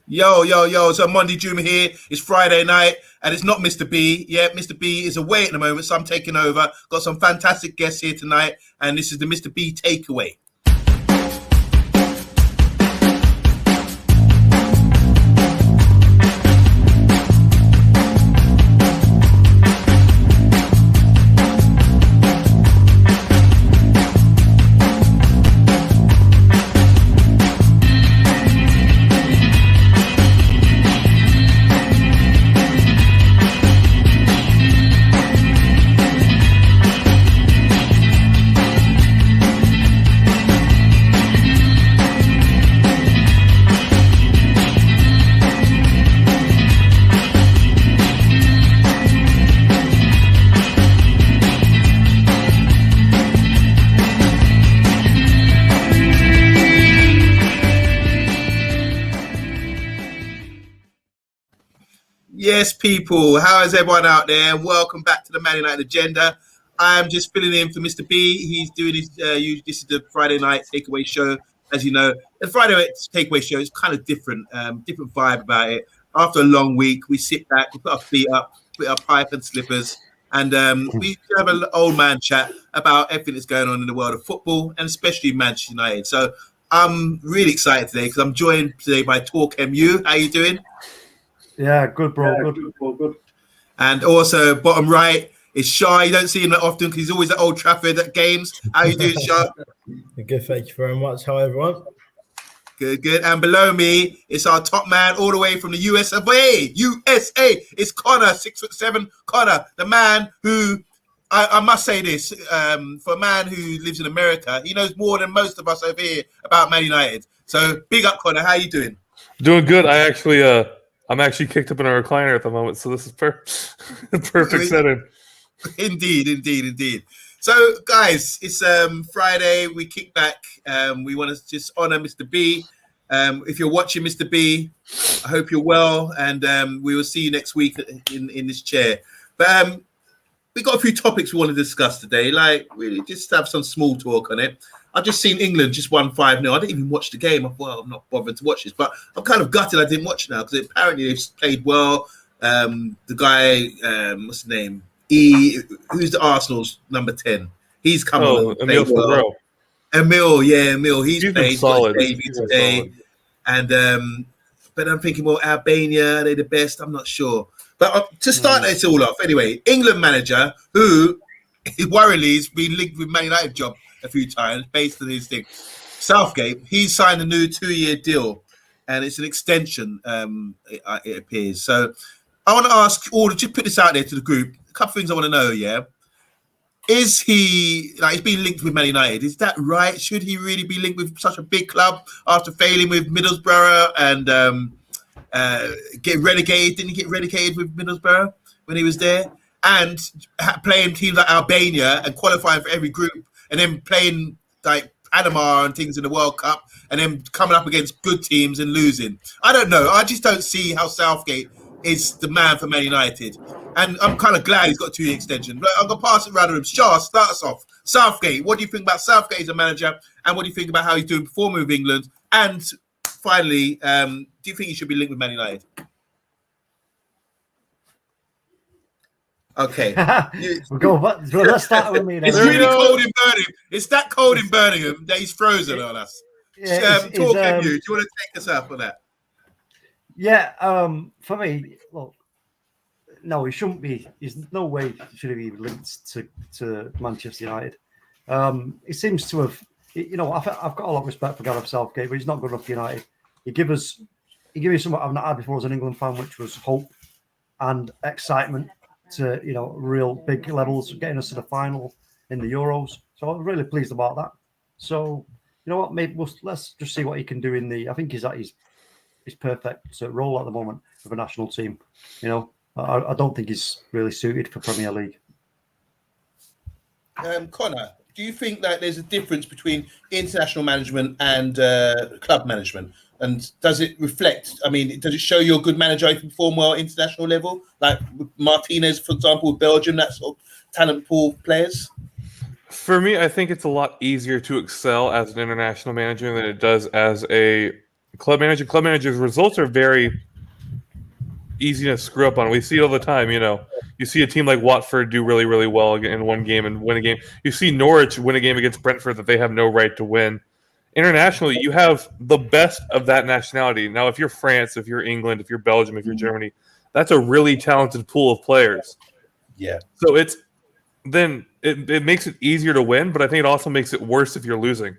Yo. So Monday Juma here. It's Friday night and it's not Mr. B. Yeah, Mr. B is away at the moment, so I'm taking over. Got some fantastic guests here tonight, and this is the Mr. B takeaway. Yes, people. How is everyone out there? Welcome back to the Man United Agenda. I'm just filling in for Mr. B. He's doing his. This is the Friday night takeaway show, as you know. The Friday night takeaway show is kind of different, different vibe about it. After a long week, we sit back, we put our feet up, put our pipe and slippers, and we have an old man chat about everything that's going on in the world of football, and especially Manchester United. So I'm really excited today because I'm joined today by TalkMU. How you doing? Yeah, good, bro. Good. And also, bottom right is SHAH. You don't see him that often because he's always at Old Trafford at games. How you doing, SHAH? Good, thank you very much. How everyone? Good. And below me, it's our top man all the way from the USA. It's Connor, 6'7". Connor, the man who, I must say this, for a man who lives in America, he knows more than most of us over here about Man United. So big up, Connor. How you doing? Doing good. I'm actually kicked up in a recliner at the moment, so this is perfect setting. Indeed. So, guys, it's Friday. We kick back. We want to just honor Mr. B. If you're watching Mr. B, I hope you're well, and we will see you next week in this chair. But we got a few topics we want to discuss today. Like, really, just have some small talk on it. I've just seen England just won 5-0. I didn't even watch the game. I'm not bothered to watch this, but I'm kind of gutted I didn't watch it now because apparently they've played well. The guy, what's his name? Who's the Arsenal's number 10? He's come on and played well. Emil. He's played solid today. And but I'm thinking, well, Albania, are they the best? I'm not sure. But to start this all off, anyway, England manager who worryingly has been linked with Man United job a few times based on his thing. Southgate, he signed a new 2-year deal and it's an extension, it appears. So I want to ask all, just put this out there to the group, a couple of things I want to know, yeah? Is he, he's been linked with Man United, is that right? Should he really be linked with such a big club after failing with Middlesbrough and getting relegated? Didn't he get relegated with Middlesbrough when he was there? And playing teams like Albania and qualifying for every group, and then playing like Panama and things in the World Cup, and then coming up against good teams and losing. I don't know. I just don't see how Southgate is the man for Man United. And I'm kind of glad he's got a 2-year extension. But I'm going to pass it around to him. SHAH, start us off. Southgate, what do you think about Southgate as a manager? And what do you think about how he's doing performing with England? And finally, do you think he should be linked with Man United? Okay. Let's start with me then. It's really cold in Birmingham. It's that cold in Birmingham that he's frozen on us. Talk you. Do you want to take us up on that? Yeah, for me, well, no, he shouldn't be. There's no way should he be linked to Manchester United. He seems to have, I've got a lot of respect for Gareth Southgate, but he's not good enough for United. He gave me something I've not had before as an England fan, which was hope and excitement to real big levels, getting us to the final in the Euros. So I'm really pleased about that. So you know what, maybe let's just see what he can do in the. I think he's at his perfect role at the moment of a national team. I don't think he's really suited for Premier League. Connor, do you think that there's a difference between international management and club management? And does it reflect? I mean, does it show you're a good manager if you perform well at international level, like Martinez, for example, with Belgium, that sort of talent pool players? For me, I think it's a lot easier to excel as an international manager than it does as a Club managers' results are very easy to screw up on. We see it all the time. You see a team like Watford do really, really well in one game and win a game. You see Norwich win a game against Brentford that they have no right to win. Internationally, you have the best of that nationality. Now, if you're France, if you're England, if you're Belgium, if you're Germany, that's a really talented pool of players. Yeah. So it makes it easier to win, but I think it also makes it worse if you're losing.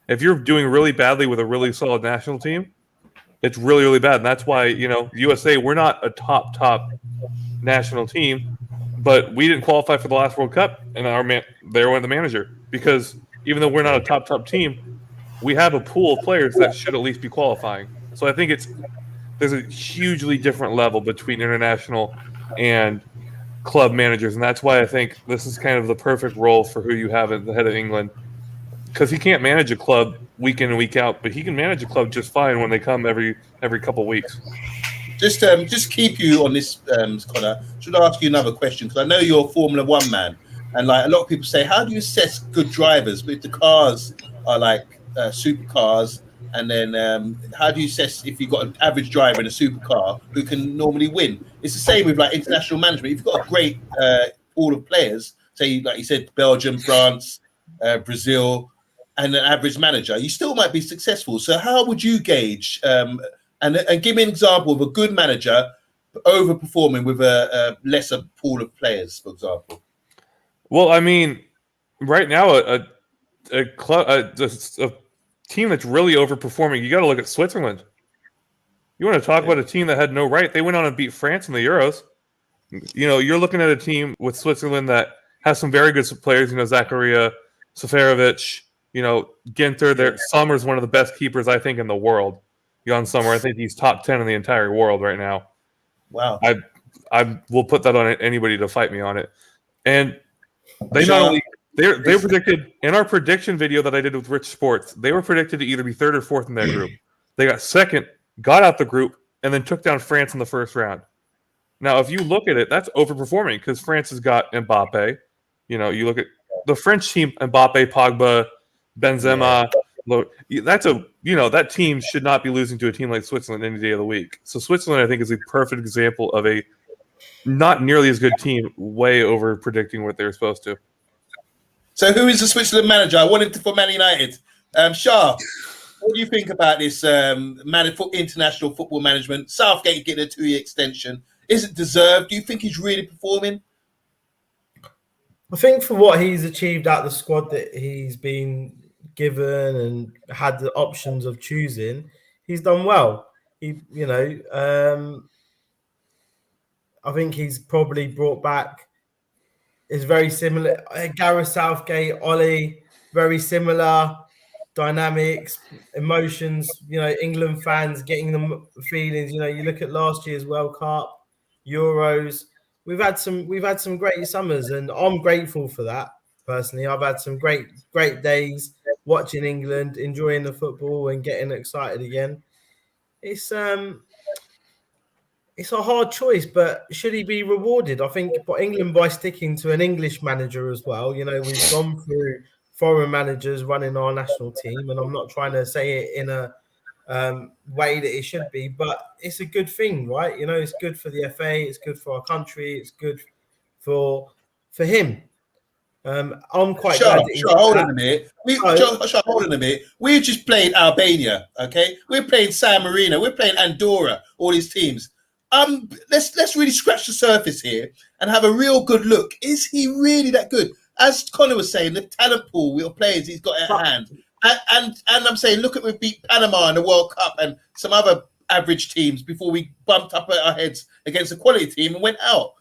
If you're doing really badly with a really solid national team, it's really, really bad. And that's why, USA, we're not a top national team, but we didn't qualify for the last World Cup, and they went the manager. Because even though we're not a top team, we have a pool of players that should at least be qualifying. So I think there's a hugely different level between international and club managers, and that's why I think this is kind of the perfect role for who you have at the head of England. Because he can't manage a club week in and week out, but he can manage a club just fine when they come every couple of weeks. Just keep you on this, Connor. Should I ask you another question? Because I know you're a Formula One man, and like a lot of people say, how do you assess good drivers? But if the cars are like supercars, and then how do you assess if you've got an average driver in a supercar who can normally win? It's the same with like international management. If you've got a great pool of players, say like you said, Belgium, France, Brazil, and an average manager, you still might be successful. So how would you gauge and give me an example of a good manager overperforming with a lesser pool of players, for example? Well, I mean, right now a team that's really overperforming, you got to look at Switzerland. You want to talk about a team that had no right? They went on and beat France in the Euros. You're looking at a team with Switzerland that has some very good players. Zakaria, Seferovic, Ginter. Sommer's one of the best keepers, I think, in the world. Jan Sommer, I think he's top 10 in the entire world right now. Wow. I will put that on anybody to fight me on it. And they not only they predicted in our prediction video that I did with Rich Sports, they were predicted to either be third or fourth in their group. They got second, got out the group, and then took down France in the first round. Now, if you look at it, that's overperforming because France has got Mbappe. You look at the French team: Mbappe, Pogba, Benzema. That's that team should not be losing to a team like Switzerland any day of the week. So Switzerland, I think, is a perfect example of a not nearly as good team, way over predicting what they were supposed to. So who is the Switzerland manager? I wanted for Man United. Shah, what do you think about this international football management? Southgate getting a 2-year extension. Is it deserved? Do you think he's really performing? I think for what he's achieved out of the squad that he's been given and had the options of choosing, he's done well. I think he's probably brought back is very similar. Gareth Southgate, Ollie, very similar dynamics, emotions. England fans getting the feelings. You look at last year's World Cup, Euros. We've had some great summers, and I'm grateful for that. Personally, I've had some great days watching England, enjoying the football, and getting excited again. It's a hard choice, but should he be rewarded? I think England by sticking to an English manager as well. We've gone through foreign managers running our national team, and I'm not trying to say it in a way that it should be, but it's a good thing, right? It's good for the FA, it's good for our country, it's good for him. I'm quite glad. Hold on a minute. Hold on a minute. We just played Albania, okay? We're playing San Marino. We're playing Andorra. All these teams. Let's really scratch the surface here and have a real good look. Is he really that good? As Connor was saying, the talent pool of players he's got at hand, and I'm saying, look at we beat Panama in the World Cup and some other average teams before we bumped up our heads against a quality team and went out.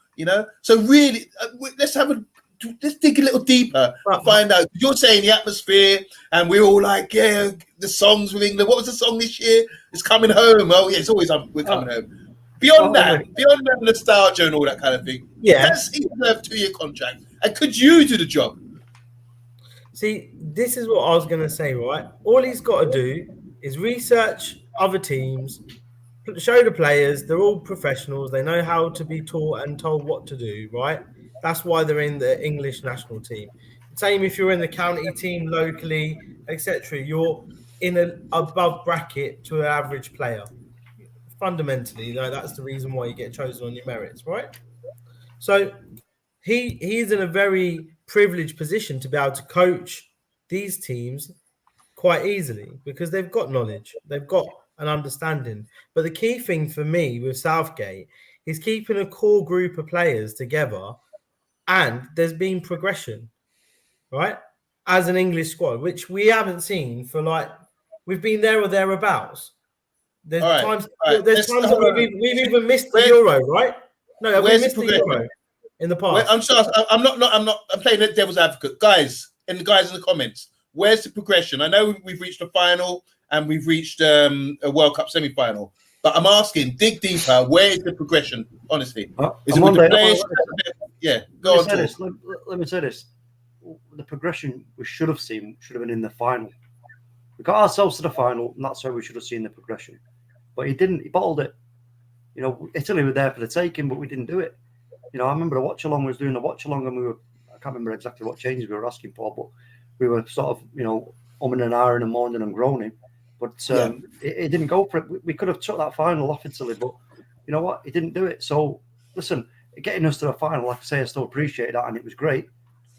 So really, let's dig a little deeper, find out. You're saying the atmosphere, and we're all like, yeah, the songs with England. What was the song this year? It's coming home. Oh yeah, it's always we're coming home. Beyond that nostalgia and all that kind of thing. Yeah, does he have a 2-year contract? And could you do the job? See, this is what I was going to say, right? All he's got to do is research other teams, show the players they're all professionals. They know how to be taught and told what to do, right? That's why they're in the English national team. Same if you're in the county team locally, etc. in an above bracket to an average player. Fundamentally, that's the reason why you get chosen on your merits, right? So he's in a very privileged position to be able to coach these teams quite easily because they've got knowledge, they've got an understanding. But the key thing for me with Southgate is keeping a core group of players together, and there's been progression, right? As an English squad, which we haven't seen for we've been there or thereabouts. There's times that we've even missed the Euro, right? No, we missed the Euro in the past. I'm playing the devil's advocate, guys. And the guys in the comments, where's the progression? I know we've reached a final and we've reached a World Cup semi-final, but I'm asking, dig deeper. Where is the progression? Honestly, is it with the players? Yeah, go on. Let me say this: the progression we should have been in the final. We got ourselves to the final, and that's where we should have seen the progression. But he didn't. He bottled it. You know, Italy were there for the taking, but we didn't do it. You know, I remember the watch-along was doing the watch-along, and I can't remember exactly what changes we were asking for, but we were sort of, you know, umming and ahhing and moaning and groaning. But it didn't go for it. We could have took that final off Italy, but you know what? He didn't do it. So, listen, getting us to the final, like I say, I still appreciate that, and it was great.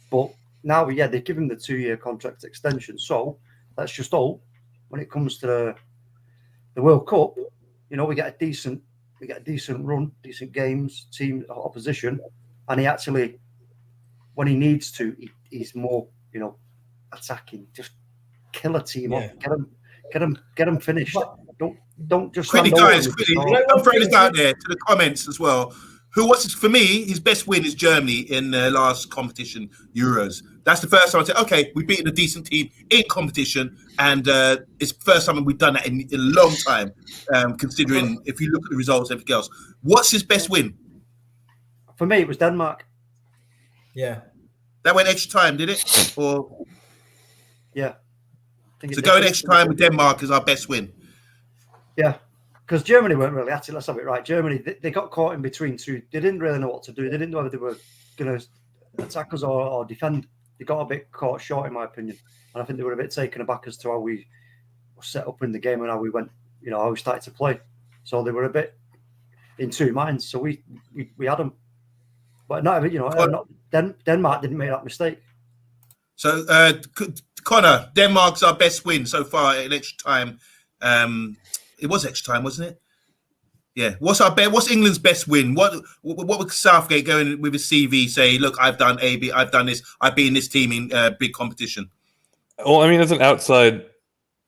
But now, they've given the 2-year contract extension. So, let's just hope when it comes to the World Cup, you know, we get a decent run, decent games, team opposition, and he actually, when he needs to, he's more, you know, attacking. Just kill a team off, get them finished. Don't just quickly, guys. Quickly, I'm throwing this out there to the comments as well. For me, his best win is Germany in the last competition, Euros. That's the first time I said, okay, we've beaten a decent team in competition, and it's the first time we've done that in a long time, considering if you look at the results and everything else. What's his best win? For me, it was Denmark. Yeah. That went extra time, did it? Or yeah. So going extra time with Denmark is our best win. Yeah. Because Germany weren't really at it. Let's have it right. Germany, they got caught in between two. They didn't really know what to do. They didn't know whether they were going to attack us or defend. They got a bit caught short, in my opinion. And I think they were a bit taken aback as to how we were set up in the game and how we went, you know, how we started to play. So they were a bit in two minds. So we had them. But not, you know, Denmark didn't make that mistake. So, Connor, Denmark's our best win so far in extra time. It was extra time, wasn't it? Yeah. What's England's best win? What would Southgate going with his CV say? Look, I've done AB, I've done this, I've been this team in big competition. Well, I mean, as an outside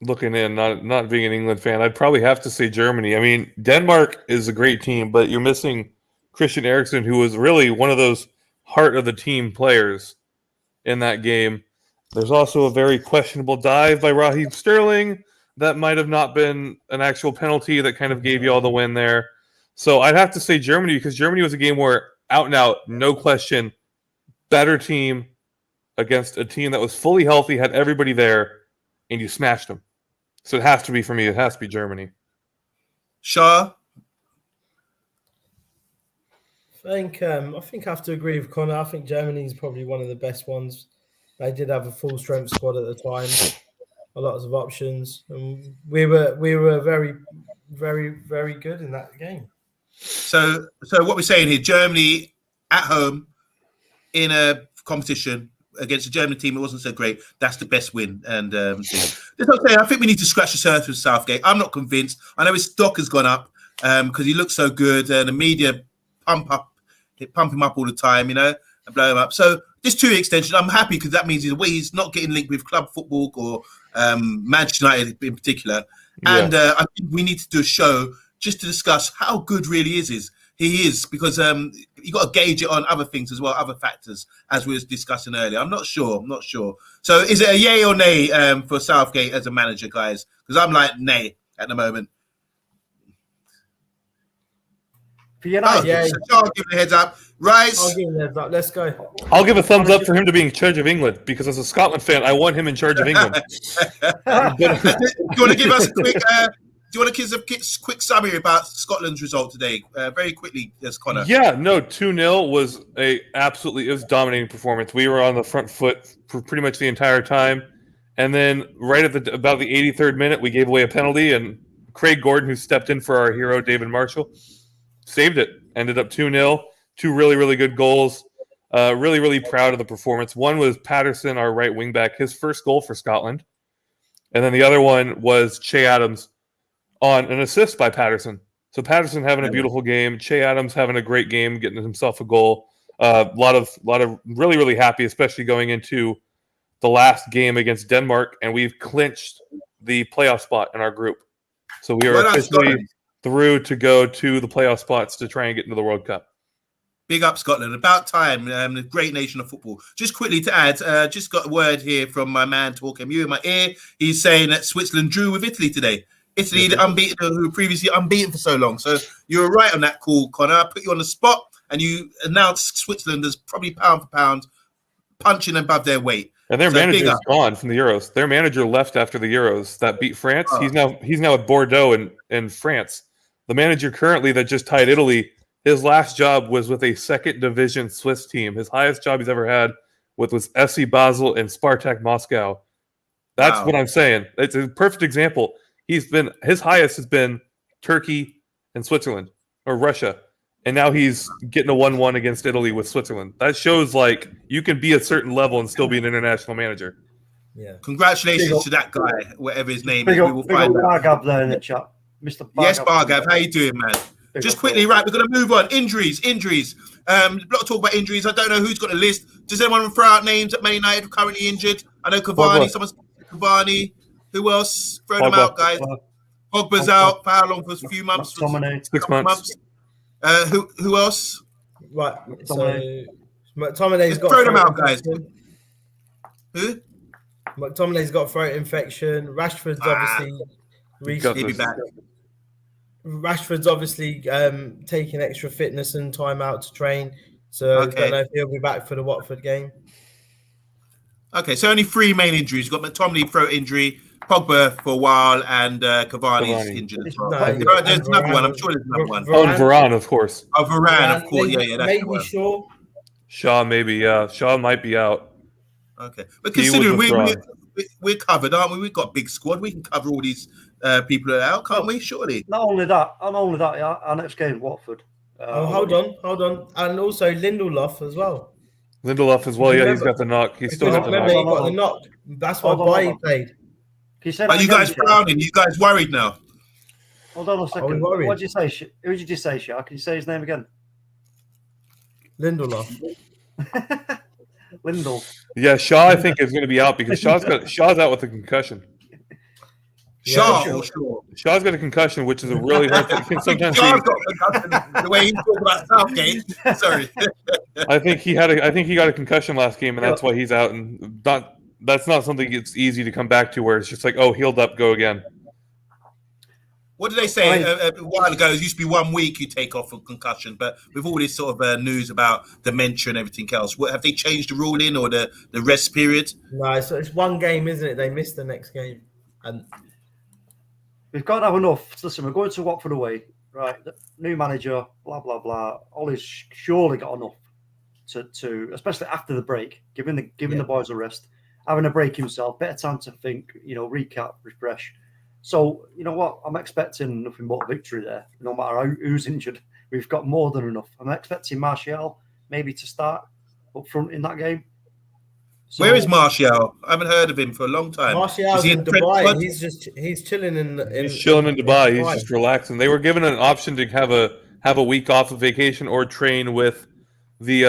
looking in, not being an England fan, I'd probably have to say Germany. I mean, Denmark is a great team, but you're missing Christian Eriksen, who was really one of those heart of the team players in that game. There's also a very questionable dive by Raheem Sterling that might have not been an actual penalty that kind of gave you all the win there. So I'd have to say Germany, because Germany was a game where out and out, no question, better team against a team that was fully healthy, had everybody there, and you smashed them. So it has to be, for me, it has to be Germany. Shah? I think I have to agree with Connor. I think Germany is probably one of the best ones. They did have a full strength squad at the time, a lot of options, and we were very, very, very good in that game. So what we're saying here, Germany at home in a competition against a German team, it wasn't so great. That's the best win. And I think we need to scratch the surface with Southgate. I'm not convinced. I know his stock has gone up because he looks so good, and the media pump him up all the time, you know, and blow him up. So this 2-year extension, I'm happy because that means he's not getting linked with club football or Manchester United in particular. Yeah. And I think we need to do a show just to discuss how good really he is, because you got to gauge it on other things as well, other factors, as we were discussing earlier. I'm not sure. So is it a yay or nay for Southgate as a manager, guys? Because I'm like nay at the moment. For United, yeah. So I'll give it a heads up. Rice. I'll give him a heads up. Let's go. I'll give a thumbs up for him to be in charge of England, because as a Scotland fan, I want him in charge of England. Do you want to give us a quick? Do you want to give us a quick summary about Scotland's result today, very quickly, yes, Connor? Yeah, no, 2-0 was it was dominating performance. We were on the front foot for pretty much the entire time, And then right at about the 83rd minute, we gave away a penalty, and Craig Gordon, who stepped in for our hero, David Marshall, saved it. Ended up 2-0. Two really, really good goals. Really, really proud of the performance. One was Patterson, our right wing back, his first goal for Scotland. And then the other one was Che Adams on an assist by Patterson. So Patterson having a beautiful game. Che Adams having a great game, getting himself a goal. A lot of really, really happy, especially going into the last game against Denmark, and we've clinched the playoff spot in our group. So we are officially through to go to the playoff spots to try and get into the World Cup. Big up Scotland. About time. The great nation of football. Just quickly to add, just got a word here from my man talking you in my ear. He's saying that Switzerland drew with Italy today. Italy, the unbeaten, who were previously unbeaten for so long. So you were right on that call, Connor. I put you on the spot, and you announced Switzerland as probably pound for pound punching above their weight. And their manager is gone from the Euros. Their manager left after the Euros that beat France. He's now at Bordeaux in France. The manager currently that just tied Italy, his last job was with a second division Swiss team. His highest job he's ever had was FC Basel and Spartak Moscow. That's what I'm saying. It's a perfect example. His highest has been Turkey and Switzerland or Russia. And now he's getting a 1-1 against Italy with Switzerland. That shows like you can be a certain level and still be an international manager. Yeah. Congratulations to that guy, whatever his name is. We will find out. Bargav there in the chat. Mr. Bargav. Yes, Bargav. How you doing, man? Just quickly, right, we're going to move on. Injuries. A lot of talk about injuries. I don't know who's got a list. Does anyone throw out names at Man United currently injured? I know Cavani. Someone's Cavani. Who else? Throw them out, guys. Pogba's out. For how long? For a few months? 6 months. Who else? Right. So McTominay's got throw them out, guys. Who? McTominay's got throat infection. Rashford's obviously back. Rashford's obviously taking extra fitness and time out to train. So I don't know if he'll be back for the Watford game. Okay, so only 3 main injuries. You've got McTominay throat injury, Pogba for a while, and Cavani's injured as well. There's another one. I'm sure there's another one. Varane, of course. Varane, of course. Yeah, that's maybe Shaw. Shaw, maybe. Yeah, Shaw might be out. Okay, but considering we're covered, aren't we? We've got a big squad. We can cover all these people that are out, can't we? Surely. Not only that, yeah, our next game, Watford. Hold on. And also Lindelof as well. Yeah, he's got the knock. He's still got the knock. He got the knock. That's why he played. Are you guys frowning? You guys worried now? Hold on a second. What did you say? Who did you say, Shah? Can you say his name again? Lindelof. Lindell. Yeah, Shaw I think is going to be out because Shaw's out with a concussion. Shaw's got a concussion, which is a really hard thing. Sometimes Shaw's got a concussion. The way he talked about Southgate. Sorry. I think he got a concussion last game, and that's why he's out. And that's not something it's easy to come back to, where it's just like, oh, healed up, go again. What did they say a while ago? It used to be 1 week you take off for concussion, but with all this sort of news about dementia and everything else, have they changed the ruling or the rest period? No, so it's 1 game, isn't it? They missed the next game, and we've got to have enough. Listen, we're going to Watford away, right? The new manager, blah blah blah. Ollie's surely got enough to especially after the break, giving the boys a rest, having a break himself, better time to think, recap, refresh. So, you know what? I'm expecting nothing but a victory there. No matter who's injured, we've got more than enough. I'm expecting Martial maybe to start up front in that game. So, where is Martial? I haven't heard of him for a long time. Martial's in Dubai. He's chilling in Dubai. He's just relaxing. They were given an option to have a week off of vacation or train with the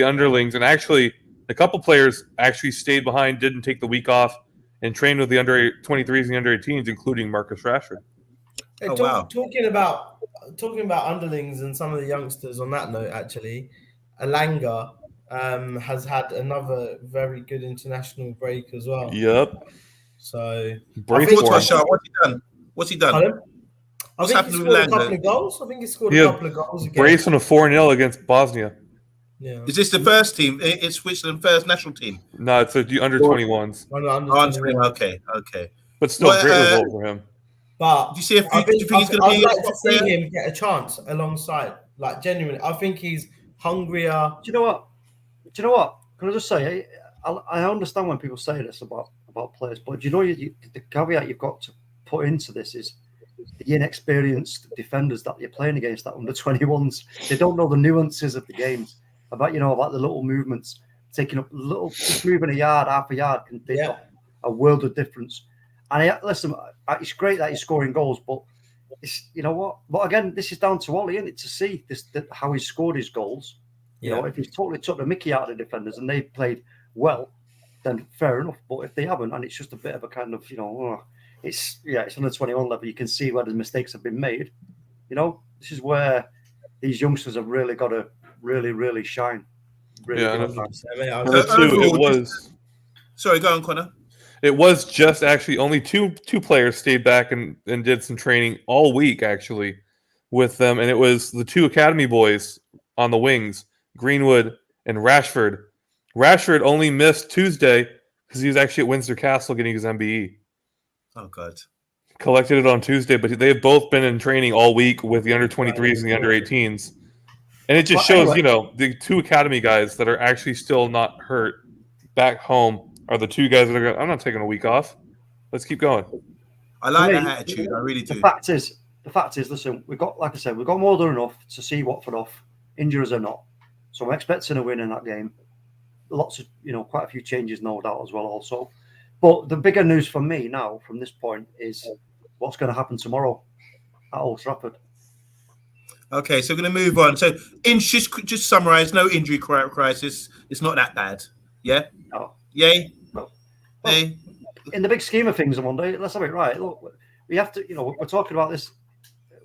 underlings, and actually a couple players actually stayed behind, didn't take the week off, and trained with the under 23s and the under 18s, including Marcus Rashford. Hey, talking about underlings and some of the youngsters on that note, actually, Alanga has had another very good international break as well. Yep. So what's he done? I think he scored a couple of goals. A couple of goals again. Brace on a 4-0 against Bosnia. Yeah. Is this the first team? It's Switzerland first national team? No, it's the under 21s. Okay. But still, great result for him. But do you see do you think he's going to be? I'd like to see him get a chance alongside. Like, genuinely, I think he's hungrier. Do you know what? Can I just say, I understand when people say this about about players. But do you know the caveat you've got to put into this is the inexperienced defenders that you're playing against, that under 21s. They don't know the nuances of the games about the little movements, taking up just moving a yard, half a yard can make a world of difference. And listen, it's great that he's scoring goals, but it's, you know what? But again, this is down to Ollie, isn't it, to see how he scored his goals. You know, if he's totally took the mickey out of the defenders and they played well, then fair enough. But if they haven't, and it's just a bit of a kind of, it's on the 21 level, you can see where the mistakes have been made. You know, this is where these youngsters have really got to really shine. Sorry, go on, Connor. It was just actually only two players stayed back and did some training all week actually with them, and it was the two academy boys on the wings, Greenwood and Rashford. Rashford only missed Tuesday because he was actually at Windsor Castle getting his MBE. Oh God! Collected it on Tuesday, but they've both been in training all week with the under 23s and the under 18s, and it just shows, the two academy guys that are actually still not hurt back home are the two guys that are going, I'm not taking a week off. Let's keep going. I like that attitude. I really do. The fact is, listen, we've got more than enough to see Watford off, injuries or not. So I'm expecting a win in that game. Lots of, quite a few changes, no doubt, as well also. But the bigger news for me now, from this point, is what's going to happen tomorrow at Old Trafford. Okay, so we're going to move on. So, just summarise, no injury crisis. It's not that bad. Yeah? No. Yay? No. Well, in the big scheme of things, Monday, let's have it right. Look, we have to, we're talking about this,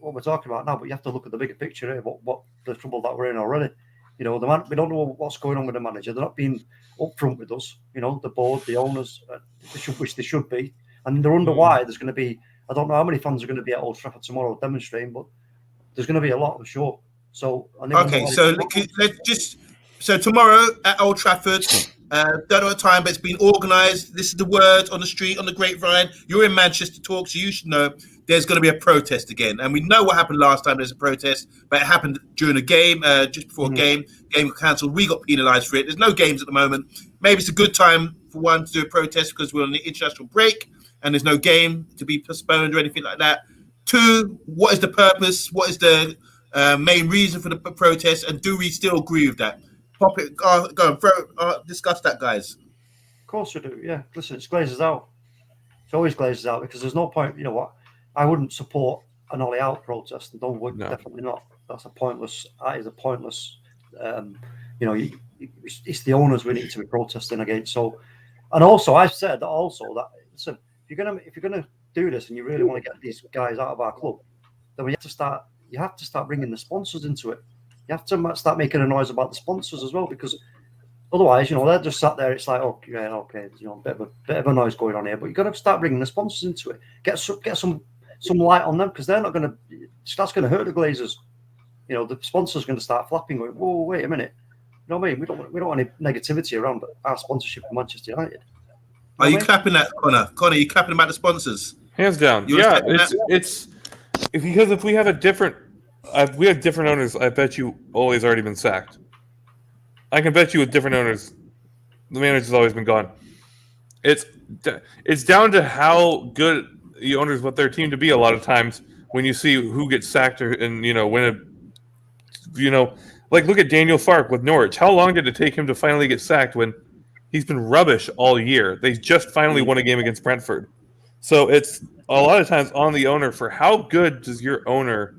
what we're talking about now, but you have to look at the bigger picture here, what the trouble that we're in already. We don't know what's going on with the manager. They're not being upfront with us. The board, the owners, which they should be. And they're under why there's going to be, I don't know how many fans are going to be at Old Trafford tomorrow demonstrating, but there's going to be a lot, I'm sure. So, so tomorrow at Old Trafford, don't know what time, but it's been organised. This is the word on the street, on the grapevine. You're in Manchester talk, so you should know there's going to be a protest again. And we know what happened last time there's a protest, but it happened during a game, just before a game. Game was cancelled. We got penalised for it. There's no games at the moment. Maybe it's a good time for one to do a protest because we're on the international break and there's no game to be postponed or anything like that. Two, what is the purpose? What is the main reason for the protest? And do we still agree with that? Pop it, go and discuss that, guys. Of course we do, yeah. Listen, it glazes out. It always glazes out because there's no point, you know what? I wouldn't support an Ollie out protest. No. Definitely not. That is a pointless, it's the owners we need to be protesting against. So, and also I've said that listen, if you're gonna do this and you really want to get these guys out of our club, then you have to start bringing the sponsors into it. You have to start making a noise about the sponsors as well, because otherwise, they're just sat there. It's like, okay, a bit of a noise going on here, but you've got to start bringing the sponsors into it. Get some light on them, because they're not going to. That's going to hurt the Glazers. The sponsors are going to start flapping, going, whoa, wait a minute. You know what I mean? We don't want any negativity around our sponsorship of Manchester United. Are you clapping that, Connor? Connor, are you clapping about the sponsors? Hands down. It's because if we have different owners, I bet you Ole's already been sacked. I can bet you with different owners, the manager's always been gone. It's down to how good the owners want their team to be a lot of times when you see who gets sacked look at Daniel Farke with Norwich. How long did it take him to finally get sacked when he's been rubbish all year? They just finally won a game against Brentford. So it's a lot of times on the owner for how good does your owner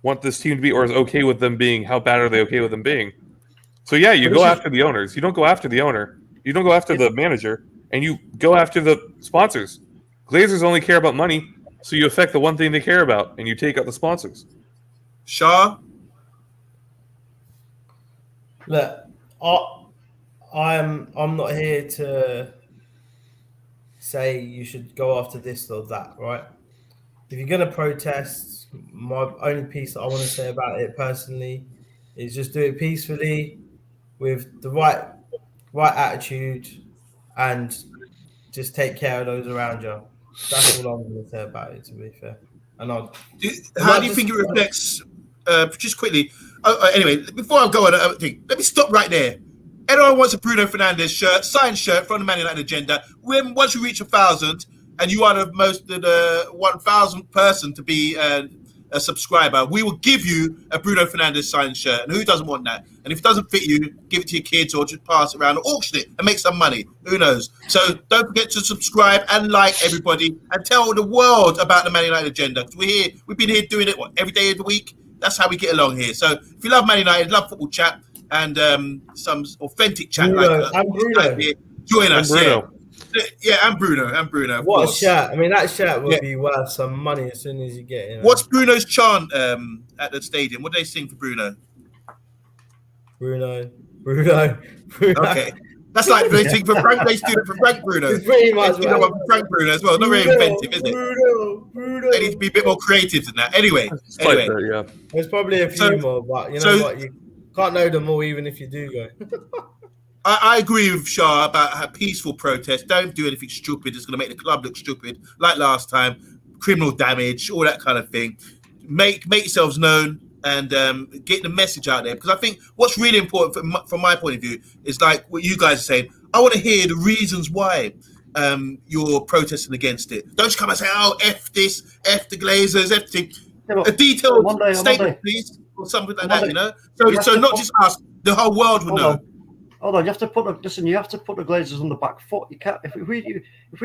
want this team to be, or is okay with them being, how bad are they okay with them being? So yeah, you go after the owners. You don't go after the owner. You don't go after the manager, and you go after the sponsors. Glazers only care about money, so you affect the one thing they care about, and you take out the sponsors. Shah? Look, I'm not here to say you should go after this or that, right? If you're going to protest, my only piece that I want to say about it personally is just do it peacefully with the right attitude and just take care of those around you. That's all I'm going to say about it, to be fair. And how do you think it reflects? Just quickly. Anyway, before I go on, let me stop right there. anyone wants a Bruno Fernandes shirt, signed shirt from the Man United Agenda, once we reach 1,000, and you are the 1,000th person to be a subscriber, we will give you a Bruno Fernandes signed shirt. And who doesn't want that? And if it doesn't fit you, give it to your kids or just pass it around or auction it and make some money. Who knows? So don't forget to subscribe and like, everybody, and tell the world about the Man United Agenda. Because we've been here doing it every day of the week. That's how we get along here. So if you love Man United, love football chat, and some authentic chat here, join us. Yeah, and Bruno. What a chat! I mean, that chat will be worth some money as soon as you get it. What's Bruno's chant at the stadium? What do they sing for Bruno? Bruno. Okay, that's like they sing for Frank. They do it for Frank Bruno. It's pretty much for Frank Bruno as well. Not very inventive, is it? Bruno. They need to be a bit more creative than that. Anyway, There's probably a few more, but you know what? You can't know them all, even if you do go. I agree with Shah about a peaceful protest. Don't do anything stupid. It's going to make the club look stupid, like last time. Criminal damage, all that kind of thing. Make yourselves known and get the message out there. Because I think what's really important from my point of view is like what you guys are saying. I want to hear the reasons why you're protesting against it. Don't just come and say, "Oh, F this, F the Glazers, F the..." A detailed statement, please, or something like that. You know, so not just us. The whole world will know. Hold on, you have to put the Glazers on the back foot. You can't if we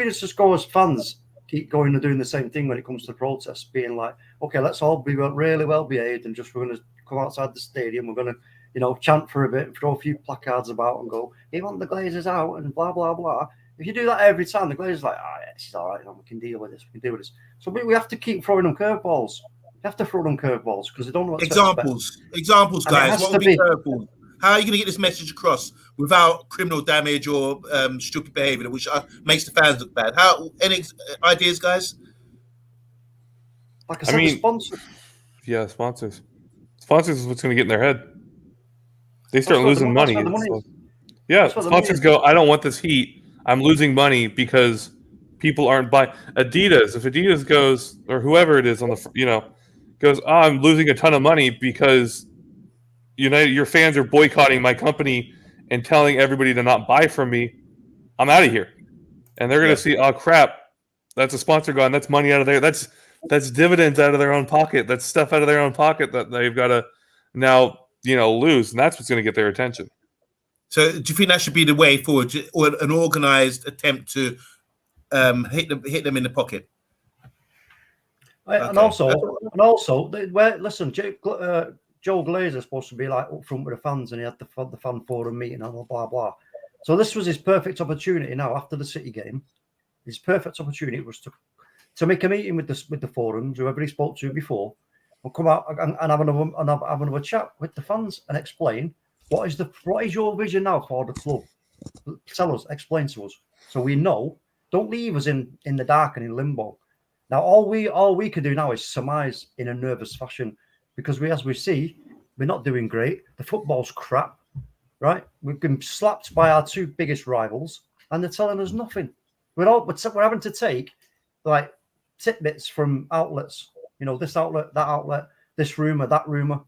just go as fans, keep going and doing the same thing when it comes to protests, being like, okay, let's all be really well behaved and we're going to come outside the stadium, we're going to chant for a bit, throw a few placards about and go, "We want the Glazers out," and blah blah blah. If you do that every time, the Glazers are like, "Oh, yeah, it's all right, we can deal with this. So we have to keep throwing them curveballs. We have to throw them curveballs because they don't know what to expect. Examples, guys. What would be curveballs? How are you going to get this message across without criminal damage or stupid behaviour, which makes the fans look bad? Any ideas, guys? Like I said, sponsors. Yeah, sponsors. Sponsors is what's going to get in their head. They start losing money. Sponsors go, "I don't want this heat. I'm losing money because people aren't buying." Adidas, if Adidas goes, or whoever it is on the, goes, "Oh, I'm losing a ton of money because your fans are boycotting my company and telling everybody to not buy from me. I'm out of here." And they're going to see, "Oh crap, that's a sponsor gone. That's money out of there. That's dividends out of their own pocket. That's stuff out of their own pocket that they've got to now, lose." And that's what's going to get their attention. So do you think that should be the way forward, or an organized attempt to hit them in the pocket? And also, listen, Joe Glazer is supposed to be like up front with the fans, and he had the fan forum meeting and blah blah. So this was his perfect opportunity now after the City game. His perfect opportunity was to make a meeting with the forums, whoever he spoke to before, and come out and have another chat with the fans and explain what is your vision now for the club. Tell us, explain to us, so we know. Don't leave us in the dark and in limbo. Now all we can do now is surmise in a nervous fashion. Because as we see, we're not doing great. The football's crap, right? We've been slapped by our two biggest rivals, and they're telling us nothing. We're having to take like tidbits from outlets. This outlet, that outlet, this rumor, that rumor.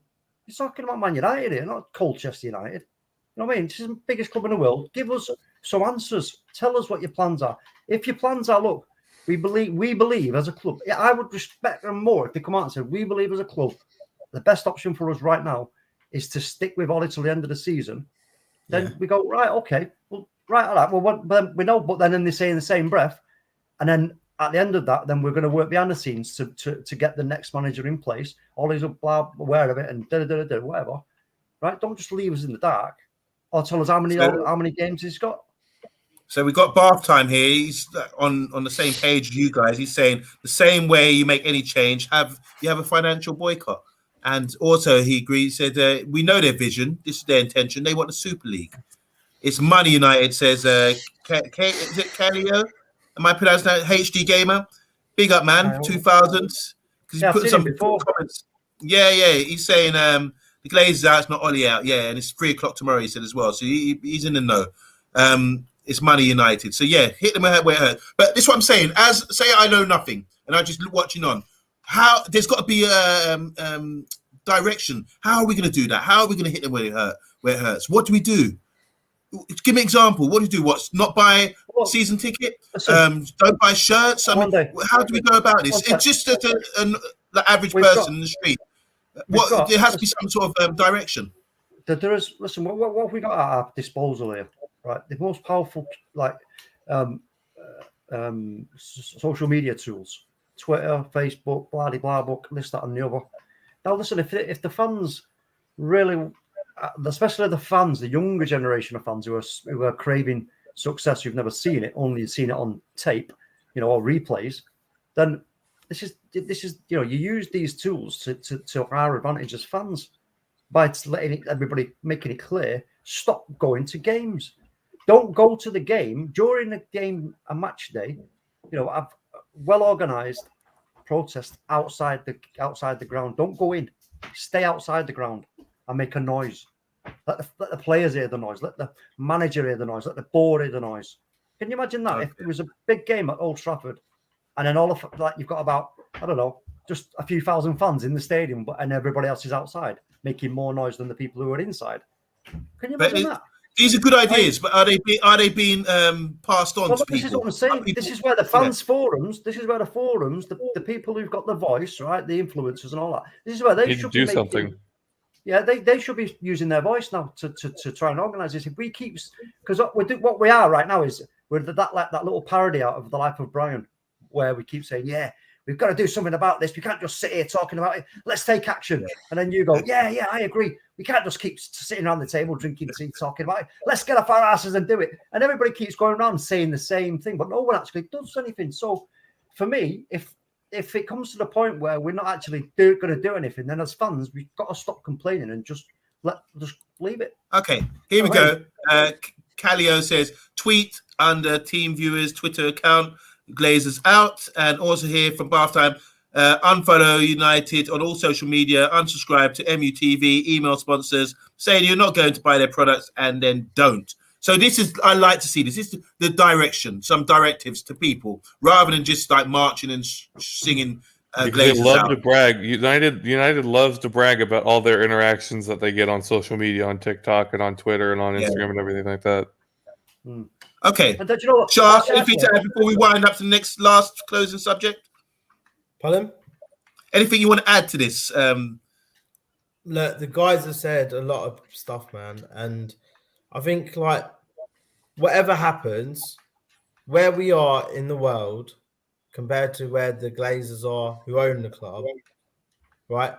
You're talking about Man United here, not Colchester United. You know what I mean? This is the biggest club in the world. Give us some answers. Tell us what your plans are. If your plans are, look, we believe as a club. Yeah, I would respect them more if they come out and say, "We believe as a club, the best option for us right now is to stick with Ollie till the end of the season." Then we go, right, okay, well, right, all right. Well, then we know, but then they say in the same breath, and then at the end of that, then we're going to work behind the scenes to get the next manager in place. Ollie's aware of it and whatever, right? Don't just leave us in the dark or tell us how many games he's got. So we've got Bath Time here. He's on the same page as you guys. He's saying the same way you make any change, you have a financial boycott. And also he agrees, said, we know their vision. This is their intention. They want the Super League. It's money, United, says, is it Calio? Am I pronouncing that? HD Gamer? Big up, man. 2000s. Because he put some comments. Yeah. He's saying the Glazers out, it's not Ollie out. Yeah, and it's 3:00 tomorrow, he said as well. So he's in the know. It's money, United. So yeah, hit them where it hurts. But this is what I'm saying. Say I know nothing and I'm just watching on. There's got to be direction. How are we going to do that? How are we going to hit them where it hurts? What do we do? Give me an example. What do you do? What? Not buy season ticket? Don't buy shirts? I mean, how do we go about this? It's just as the average person in the street. There has to be some sort of direction. There is. Listen, what have we got at our disposal here? Right, the most powerful social media tools: Twitter, Facebook, blah blah blah, this, that, and the other. Now, listen, if the fans really, especially the fans, the younger generation of fans who are craving success, who've never seen it, only seen it on tape, or replays, then this is you use these tools to our advantage as fans by letting everybody, making it clear, stop going to games. Don't go to the game during a game, a match day. I've well organized protest outside the ground. Don't go in. Stay outside the ground and make a noise. Let the players hear the noise. Let the manager hear the noise. Let the board hear the noise. Can you imagine that? If it was a big game at Old Trafford, and then you've got about, I don't know, just a few thousand fans in the stadium, and everybody else is outside making more noise than the people who are inside. Can you imagine that? These are good ideas, but are they being passed on to people? This is what I'm saying. This is where the fans forums. This is where the forums, the people who've got the voice, right, the influencers and all that. This is where they should do something. Yeah, they should be using their voice now to try and organise this. If we keep, because what we are right now is we're that little parody out of The Life of Brian, where we keep saying, yeah, we've got to do something about this. We can't just sit here talking about it. Let's take action. And then you go, yeah, I agree. We can't just keep sitting around the table, drinking tea, talking about it. Let's get off our asses and do it. And everybody keeps going around saying the same thing, but no one actually does anything. So for me, if it comes to the point where we're not actually going to do anything, then as fans, we've got to stop complaining and just leave it. Okay, here we go. Calio says, tweet under Team Viewers Twitter account, Glazers out. And also here from Bath Time, unfollow United on all social media, unsubscribe to MUTV, email sponsors, saying you're not going to buy their products and then don't. So this is, I like to see this. This is the direction, some directives to people, rather than just like marching and singing. They love to brag. United loves to brag about all their interactions that they get on social media, on TikTok and on Twitter and on Instagram and everything like that. Okay. And you know what? Shah, anything to add before we wind up to the last closing subject? Pardon? Anything you want to add to this? Look, the guys have said a lot of stuff, man, and I think like whatever happens, where we are in the world compared to where the Glazers are, who own the club, right?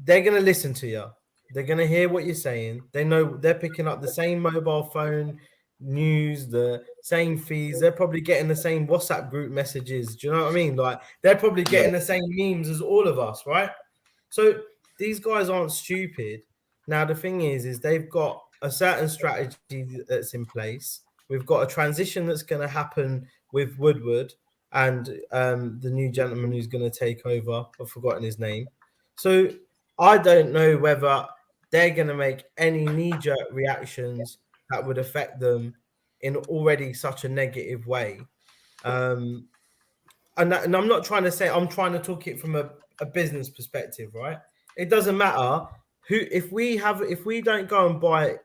They're gonna listen to you. They're gonna hear what you're saying. They know they're picking up the same mobile phone news, the same feeds. They're probably getting the same WhatsApp group messages. Do you know what I mean? Like they're probably getting the same memes as all of us, right? So these guys aren't stupid. Now the thing is they've got a certain strategy that's in place. We've got a transition that's going to happen with Woodward and the new gentleman who's going to take over. I've forgotten his name. So I don't know whether they're going to make any knee-jerk reactions that would affect them in already such a negative way. And I'm not trying to say, I'm trying to talk it from a business perspective, right? It doesn't matter who, if we don't go and buy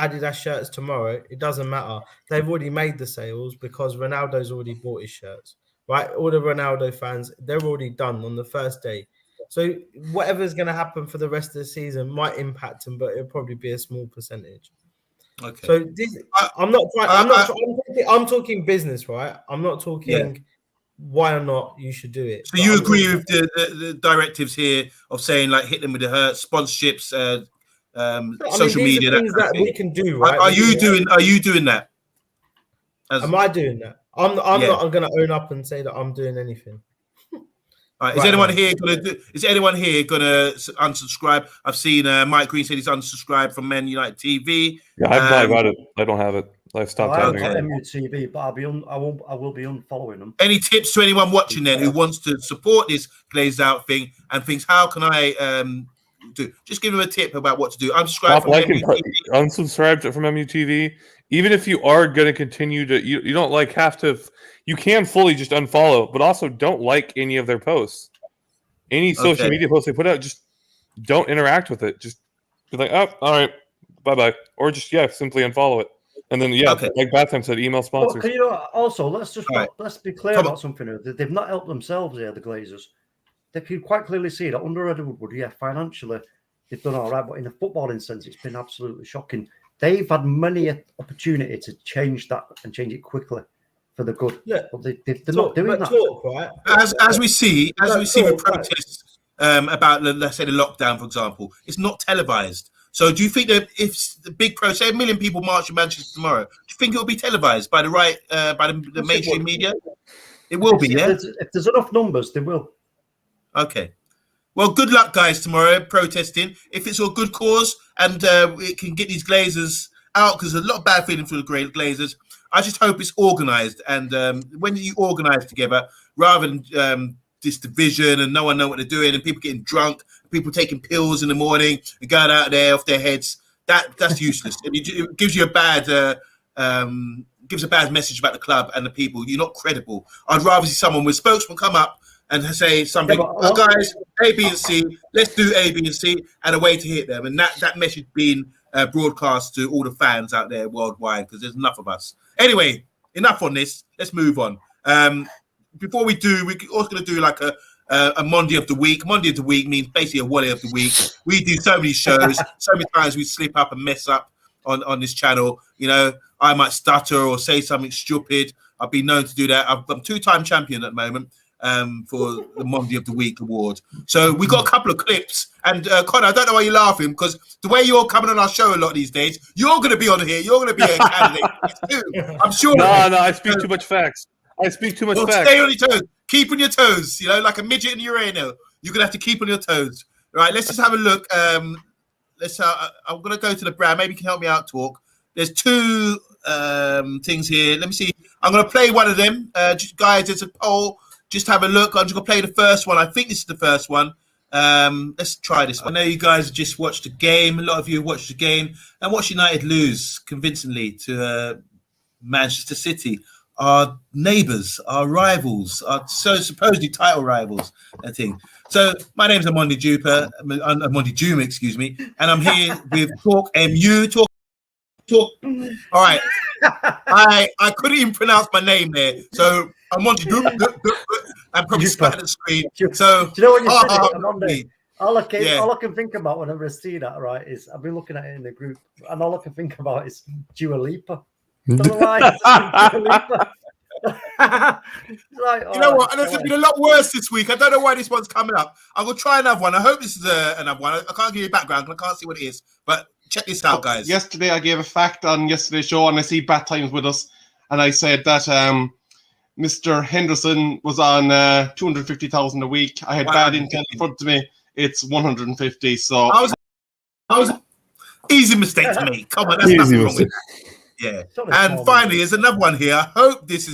Adidas shirts tomorrow, it doesn't matter. They've already made the sales because Ronaldo's already bought his shirts, right? All the Ronaldo fans, they're already done on the first day. So whatever's going to happen for the rest of the season might impact them, but it'll probably be a small percentage. Okay. So I'm talking business, right? I'm not talking why or not you should do it. So you agree with the directives here of saying like hit them with the sponsorships, social media, things that we can do, right? Are you doing that? Am I doing that? I'm not going to own up and say that I'm doing anything. Right, is anyone here gonna unsubscribe? I've seen Mike Green said he's unsubscribed from Men United TV. Yeah, I've not got it. I don't have it. I've stopped having it. MUTV, but I will be unfollowing them. Any tips to anyone watching then who wants to support this glazed out thing and thinks, how can I do? Just give them a tip about what to do. Unsubscribe from MUTV. Even if you are going to continue to, you don't like have to. You can fully just unfollow, but also don't like any of their posts. Any social media posts they put out, just don't interact with it. Just be like, oh, all right, bye-bye. Or just, simply unfollow it. And then, Okay. like Batham said, email Well, sponsors. can you know, also, let's Right. let's be clear Come about something here. They've not helped themselves here, the Glazers. They can quite clearly see that under Eddie Woodward, financially, they've done all right, but in a footballing sense, it's been absolutely shocking. They've had many opportunity to change that and change it quickly for the good. Yeah. But they're not doing that. Talk, right? As we see with talk, right. protests about, let's say, the lockdown, for example, it's not televised. So do you think that if the big protest, say 1 million people march in Manchester tomorrow, do you think it will be televised by the the mainstream media? It will be, yeah? If there's enough numbers, they will. Okay. Well, good luck, guys, tomorrow protesting. If it's a good cause and it can get these Glazers out, because there's a lot of bad feeling for the Glazers, I just hope it's organised. And when you organise together, rather than this division and no one know what they're doing and people getting drunk, people taking pills in the morning and going out there off their heads, that's useless. And it gives you a bad message about the club and the people. You're not credible. I'd rather see someone with spokesman come up and say something, guys, A, B, and C, let's do A, B, and C, and a way to hit them. And that message being broadcast to all the fans out there worldwide, because there's enough of us. Anyway, enough on this. Let's move on. Before we do, we're also going to do like a Monday of the week. Monday of the week means basically a Wally of the week. We do so many shows, so many times we slip up and mess up on this channel. You know, I might stutter or say something stupid. I've been known to do that. I'm two-time champion at the moment for the Monday of the Week award. So we got a couple of clips. And Connor, I don't know why you're laughing, because the way you're coming on our show a lot these days, you're going to be on here. You're going to be a candidate too. I'm sure. No, I speak too much facts. Facts. Stay on your toes. Keep on your toes. You know, like a midget in Uranus. You're going to have to keep on your toes. Right, let's just have a look. I'm going to go to the brand. Maybe you can help me out, Talk. There's two things here. Let me see. I'm going to play one of them. Guys, it's a poll. Just have a look. I'm just going to play the first one. I think this is the first one. Let's try this one. I know you guys just watched the game. A lot of you have watched the game and watched United lose convincingly to Manchester City. Our neighbours, our rivals, our supposedly title rivals, I think. So my name's Amondi Juma, excuse me, and I'm here with Talk MU. Talk. All right. I couldn't even pronounce my name there, so Amondi Juma. I'm probably spat at the screen. So do you know what you said? Amondi? All I can think about whenever I see that, right, is I've been looking at it in the group, and all I can think about is Dua Lipa. Don't know why. Like, you know what? And it's been a lot worse this week. I don't know why this one's coming up. I'm gonna try another one. I hope this is another one. I can't give you a background because I can't see what it is. But check this out, guys. Yesterday, I gave a fact on yesterday's show, and I see Bat Times with us, and I said that Mr. Henderson was on 250,000 a week. I had bad intel in front of me. It's 150. So I was easy mistake to make. Come on, that's nothing wrong with it. Yeah. And finally, there's another one here. I hope this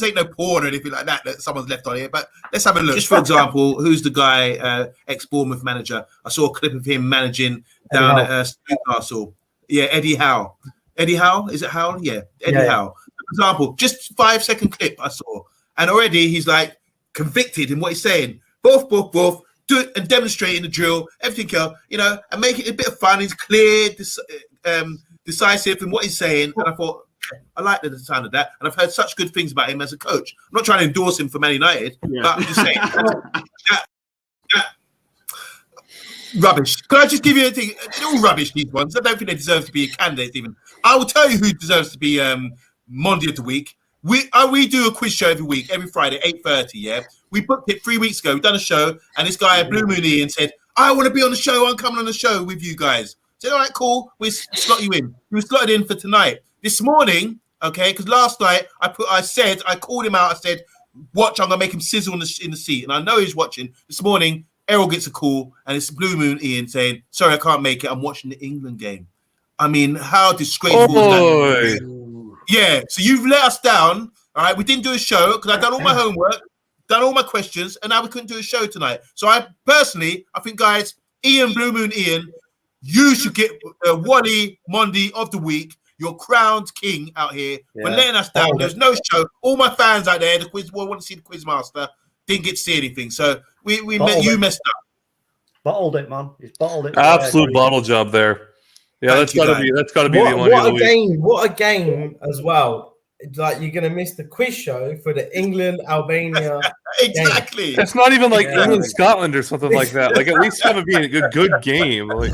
ain't no porn or anything like that someone's left on here. But let's have a look. Just for example, who's the guy, ex-Bournemouth manager? I saw a clip of him managing down at Newcastle. Yeah, Eddie Howe. Eddie Howe? Is it Howe? Yeah, Eddie Howe. For example, just 5-second clip I saw. And already he's like convicted in what he's saying. Both. Do it and demonstrating the drill, everything else, you know, and make it a bit of fun. He's clear, decisive in what he's saying. And I thought, I like the sound of that. And I've heard such good things about him as a coach. I'm not trying to endorse him for Man United, but I'm just saying that rubbish. Can I just give you a thing? They're all rubbish, these ones. I don't think they deserve to be a candidate even. I will tell you who deserves to be Monday of the Week. We do a quiz show every week, every Friday, 8:30, yeah? We booked it 3 weeks ago. We've done a show, and this guy, Blue Moon Ian, said, I want to be on the show. I'm coming on the show with you guys. I said, all right, cool. We'll slot you in. He was slotted in for tonight. This morning, okay, because last night I called him out. I said, watch, I'm going to make him sizzle in the seat. And I know he's watching. This morning, Errol gets a call, and it's Blue Moon Ian saying, sorry, I can't make it. I'm watching the England game. I mean, how disgraceful is that? Yeah, so you've let us down. All right, we didn't do a show because I've done all my homework, done all my questions, and now we couldn't do a show tonight. So I think, guys, Blue Moon Ian, you should get Wally Monday of the Week. You're crowned king out here for letting us down. There's no show. All my fans out there, want to see the Quizmaster, didn't get to see anything. So you messed up. Bottled it, man. He's bottled it. Absolute bottle job there. Yeah, Thank you, guys. that's gotta be the Monday of the week. What a game as well. Like you're gonna miss the quiz show for the England Albania. Exactly. It's not even like Yeah. England Scotland or something like that. Like at least have it be a good game. Like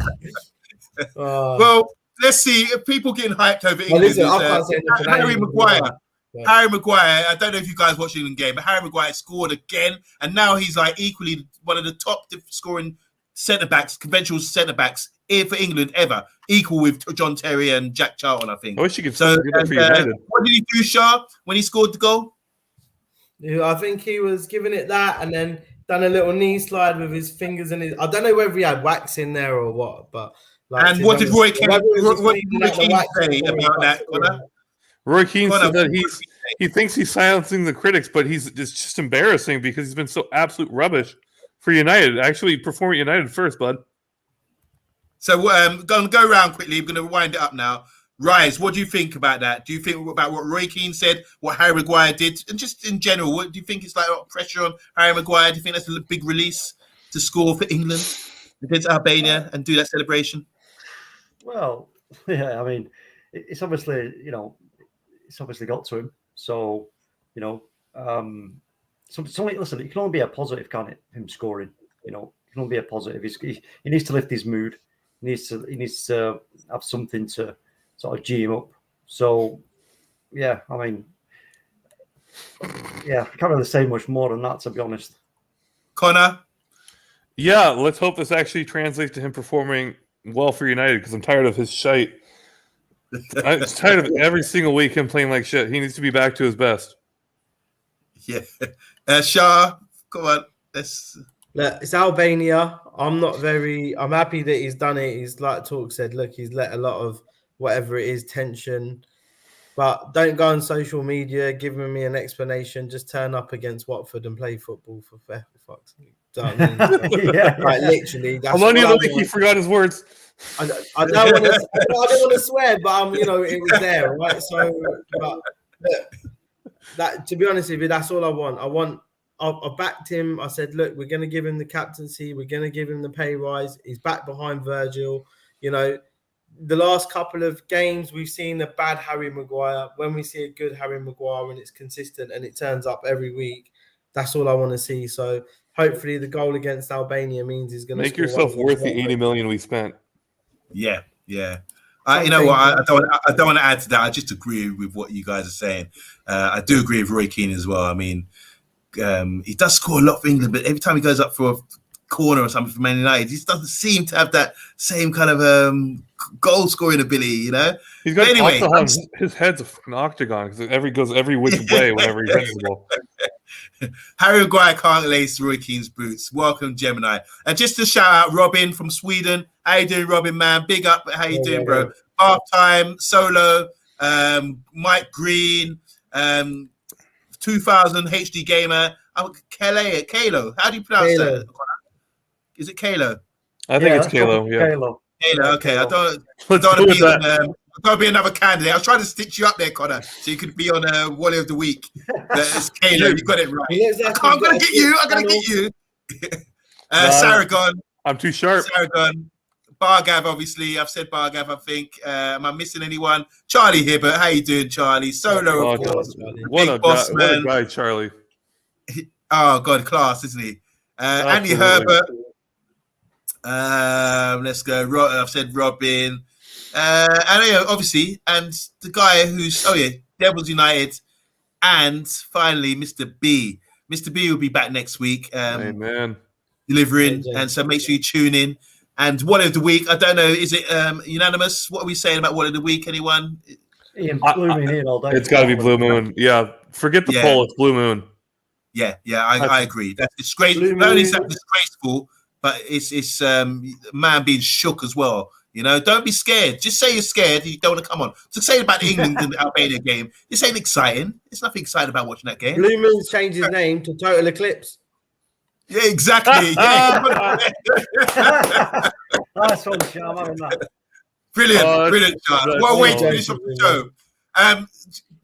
Well, let's see. If people getting hyped over Well, England, listen, is, I can't say anything Harry for Maguire. that. Yeah. Harry Maguire, I don't know if you guys watched the England game, but Harry Maguire scored again, and now he's like equally one of the top scoring centre backs, conventional centre backs here for England ever, equal with John Terry and Jack Charlton, I think. I wish you could So, do that for United. what did he do, Shah, when he scored the goal? Yeah, I think he was giving it that and then done a little knee slide with his fingers in his. I don't know whether he had wax in there or what, but. Like, And what did Roy Keane say say about that, Connor? Roy Keane Connor, said that what did he he thinks he's silencing the critics, but it's just embarrassing because he's been so absolute rubbish for United. Actually, perform at United first, bud. So go around quickly. We're going to wind it up now. Rise, what do you think about that? Do you think about what Roy Keane said, what Harry Maguire did, and just in general, what do you think it's like pressure on Harry Maguire? Do you think that's a big release to score for England against Albania and do that celebration? Well, yeah, I mean, it's obviously, it's obviously got to him. So, something. Listen, it can only be a positive, can't it? Him scoring, it can only be a positive. He needs to lift his mood. He needs to have something to sort of G him up. So, yeah, I mean, yeah, I can't really say much more than that, to be honest. Connor? Yeah, let's hope this actually translates to him performing well for United because I'm tired of his shite. I'm tired of every single week him playing like shit. He needs to be back to his best. Yeah. Shah, come on. Look, it's Albania. I'm happy that he's done it. He's like Talk said, look, he's let a lot of whatever it is, tension. But don't go on social media giving me an explanation. Just turn up against Watford and play football for fuck's sake. Do you know what I mean? Yeah. Like literally. That's I'm only all I he want. forgot his words. I don't want to swear, but it was there, right? So, but look, that to be honest with you, that's all I want. I backed him. I said, look, we're going to give him the captaincy. We're going to give him the pay rise. He's back behind Virgil. The last couple of games we've seen a bad Harry Maguire. When we see a good Harry Maguire and it's consistent and it turns up every week, that's all I want to see. So hopefully the goal against Albania means he's going to make yourself worth the 80 million we spent. Yeah. You know what? I don't want to add to that. I just agree with what you guys are saying. I do agree with Roy Keane as well. I mean, he does score a lot for England, but every time he goes up for a corner or something for Man United, he just doesn't seem to have that same kind of goal scoring ability. He's got anyway, his head's a fucking octagon because goes every which way whenever he hits the ball. Harry Maguire can't lace Roy Keane's boots. Welcome, Gemini. And just to shout out Robin from Sweden. How you doing, Robin, man? Big up. How you doing, bro? Half time, Solo, Mike Green, 2000 HD Gamer, Kalo. How do you pronounce that? Is it Kalo? I think it's Kalo. Yeah. Kalo. Okay. I don't want to be another candidate. I was trying to stitch you up there, Connor, so you could be on Wally of the Week. It's Kalo. You got it right. I'm going to get you. Saragon. I'm too sharp. Saragon. Bargav, obviously. I've said Bargav, I think. Am I missing anyone? Charlie Hibbert. How you doing, Charlie? Solo, of course. What a guy, Charlie. Oh, God, class, isn't he? Andy Herbert. Let's go. I've said Robin. And obviously, and the guy who's, Devils United. And finally, Mr. B. Mr. B will be back next week. Amen. Delivering. And so make sure you tune in. And one of the week, I don't know, is it unanimous? What are we saying about one of the week? Anyone? Ian, Blue Moon in all day. It's got to be Blue Moon. Yeah, forget the poll. It's Blue Moon. Yeah, I agree. That's disgraceful. Not only is that disgraceful, but it's man being shook as well. Don't be scared. Just say you're scared. You don't want to come on. So say about the England and the Albania game. This ain't exciting. There's nothing exciting about watching that game. Blue Moon's changed his name to Total Eclipse. Yeah, exactly. Nice one, Sean. I'm having that. Brilliant, Sean. Well, wait to finish off the show.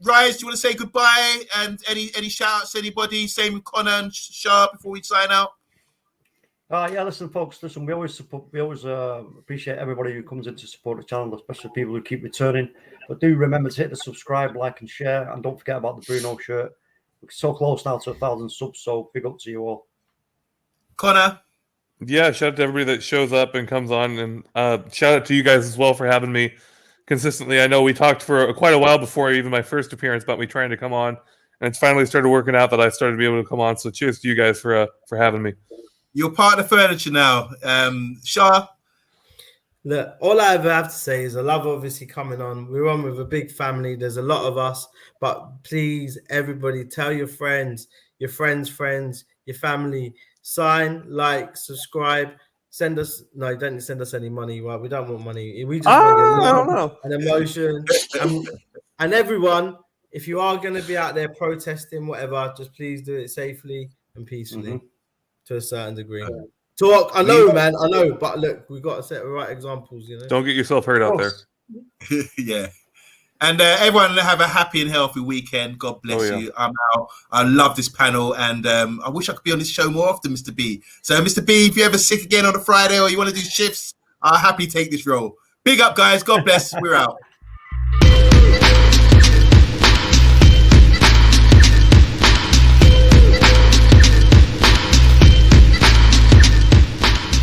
Rise, do you want to say goodbye? And any shout outs to anybody? Same with Connor and Shah before we sign out? Yeah, listen, folks. Listen, we always appreciate everybody who comes in to support the channel, especially people who keep returning. But do remember to hit the subscribe, like, and share, and don't forget about the Bruno shirt. We're so close now to 1,000 subs, so big up to you all. Connor. Yeah, shout out to everybody that shows up and comes on, and shout out to you guys as well for having me consistently. I know we talked for quite a while before even my first appearance about me trying to come on, and it's finally started working out that I started to be able to come on. So cheers to you guys for having me. You're part of the furniture now. Shah. Look, all I ever have to say is I love obviously coming on. We're on with a big family. There's a lot of us, but please, everybody, tell your friends, your friends, your family. Sign, like, subscribe. Send us don't send us any money, right? We don't want money. We just want your I don't love know. and emotion. And everyone, if you are going to be out there protesting, whatever, just please do it safely and peacefully to a certain degree. Talk, I know, man, I know, but look, we've got to set the right examples, you know. Don't get yourself hurt out there. Yeah. And everyone have a happy and healthy weekend. God bless you. I'm out. I love this panel, and I wish I could be on this show more often, Mr. B. So, Mr. B, if you're ever sick again on a Friday or you want to do shifts, I'll happily take this role. Big up, guys. God bless. We're out.